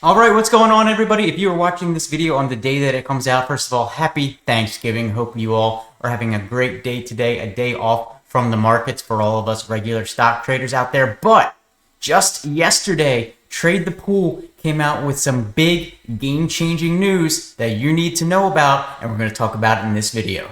All right, what's going on, everybody? If you are watching this video on the day that it comes out, first of all, happy Thanksgiving. Hope you all are having a great day today, a day off from the markets for all of us regular stock traders out there. But just yesterday, Trade the Pool came out with some big game-changing news that you need to know about, and we're going to talk about it in this video.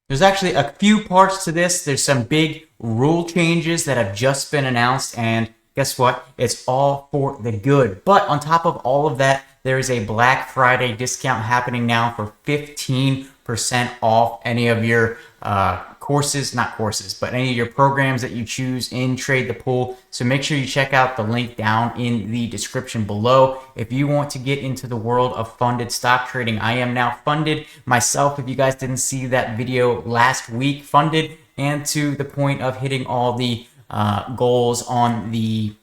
There's actually a few parts to this. There's some big rule changes that have just been announced, and guess what? It's all for the good. But on top of all of that, there is a Black Friday discount happening now for 15% off any of your any of your programs that you choose in Trade the Pool. So make sure you check out the link down in the description below. If you want to get into the world of funded stock trading, I am now funded myself. If you guys didn't see that video last week, funded and to the point of hitting all the goals on the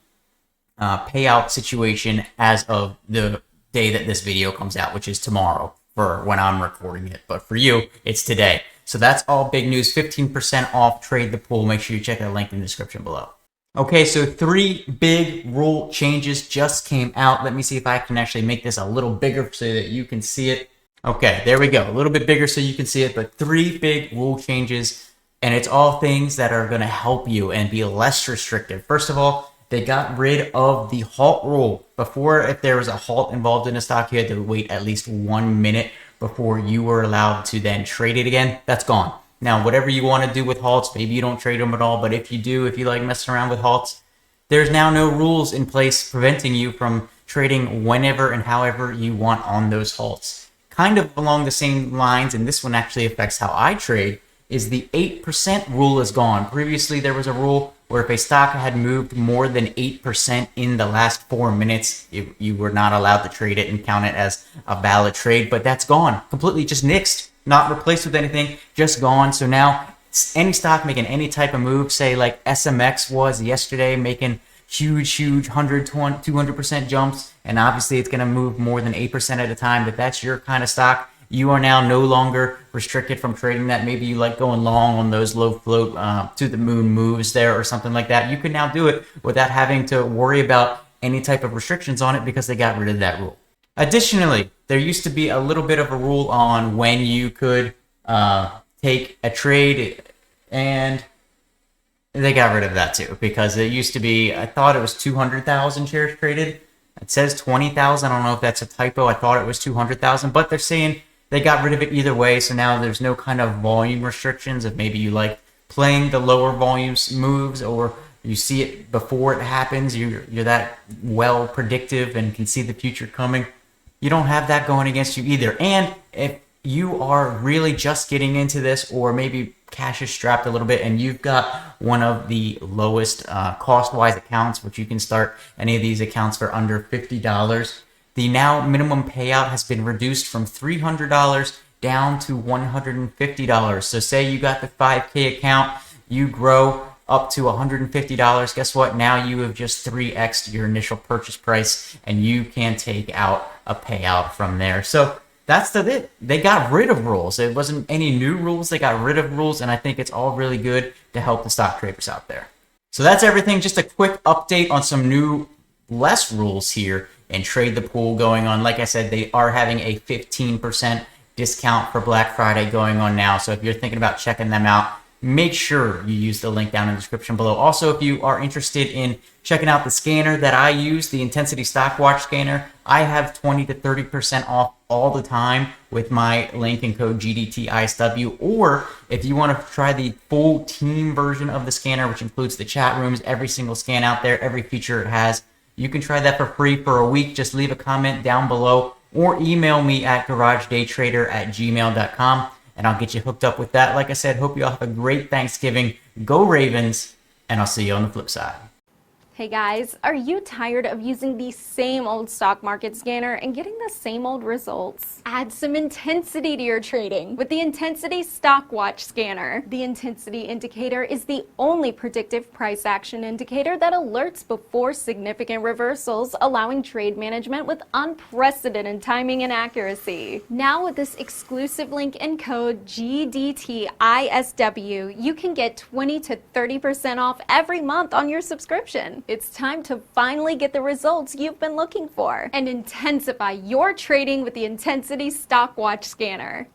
payout situation as of the day that this video comes out, which is tomorrow for when I'm recording it. But for you, it's today. So that's all big news. 15% off Trade the Pool. Make sure you check the link in the description below. Okay, so 3 big rule changes just came out. Let me see if I can actually make this a little bigger so that you can see it. Okay, there we go. A little bit bigger so you can see it, but 3 big rule changes, and it's all things that are going to help you and be less restrictive. First of all, they got rid of the halt rule. Before, if there was a halt involved in a stock, you had to wait at least 1 minute before you were allowed to then trade it again. That's gone. Now, whatever you want to do with halts, maybe you don't trade them at all, but if you do, if you like messing around with halts, there's now no rules in place preventing you from trading whenever and however you want on those halts. Kind of along the same lines, and this one actually affects how I trade, is the 8% rule is gone. Previously, there was a rule where if a stock had moved more than 8% in the last 4 minutes, you were not allowed to trade it and count it as a valid trade, but that's gone. Completely just nixed, not replaced with anything, just gone. So now any stock making any type of move, say like SMX was yesterday, making huge 100, 200% jumps, and obviously it's going to move more than 8% at a time, but that's your kind of stock. You are now no longer restricted from trading that. Maybe you like going long on those low float to the moon moves there or something like that. You can now do it without having to worry about any type of restrictions on it because they got rid of that rule. Additionally, there used to be a little bit of a rule on when you could take a trade, and they got rid of that too because it used to be, I thought it was 200,000 shares traded. It says 20,000. I don't know if that's a typo. I thought it was 200,000, but they're saying they got rid of it either way, so now there's no kind of volume restrictions. If maybe you like playing the lower volumes moves or you see it before it happens, you're that well predictive and can see the future coming, you don't have that going against you either. And if you are really just getting into this, or maybe cash is strapped a little bit and you've got one of the lowest cost-wise accounts, which you can start any of these accounts for under $50, the now minimum payout has been reduced from $300 down to $150. So say you got the 5K account, you grow up to $150. Guess what? Now you have just 3x'd your initial purchase price, and you can take out a payout from there. So that's it. They got rid of rules. It wasn't any new rules. They got rid of rules, and I think it's all really good to help the stock traders out there. So that's everything. Just a quick update on some new, less rules here and Trade the Pool going on. Like I said, they are having a 15% discount for Black Friday going on now. So if you're thinking about checking them out, make sure you use the link down in the description below. Also, if you are interested in checking out the scanner that I use, the Intensity Stock Watch scanner, I have 20 to 30% off all the time with my link and code GDTISW. Or if you want to try the full team version of the scanner, which includes the chat rooms, every single scan out there, every feature it has, you can try that for free for a week. Just leave a comment down below or email me at garagedaytrader@gmail.com. and I'll get you hooked up with that. Like I said, hope you all have a great Thanksgiving. Go Ravens, and I'll see you on the flip side. Hey guys, are you tired of using the same old stock market scanner and getting the same old results? Add some intensity to your trading with the Intensity Stock Watch Scanner. The intensity indicator is the only predictive price action indicator that alerts before significant reversals, allowing trade management with unprecedented timing and accuracy. Now with this exclusive link and code GDTISW, you can get 20 to 30% off every month on your subscription. It's time to finally get the results you've been looking for and intensify your trading with the Intensity Stock Watch Scanner.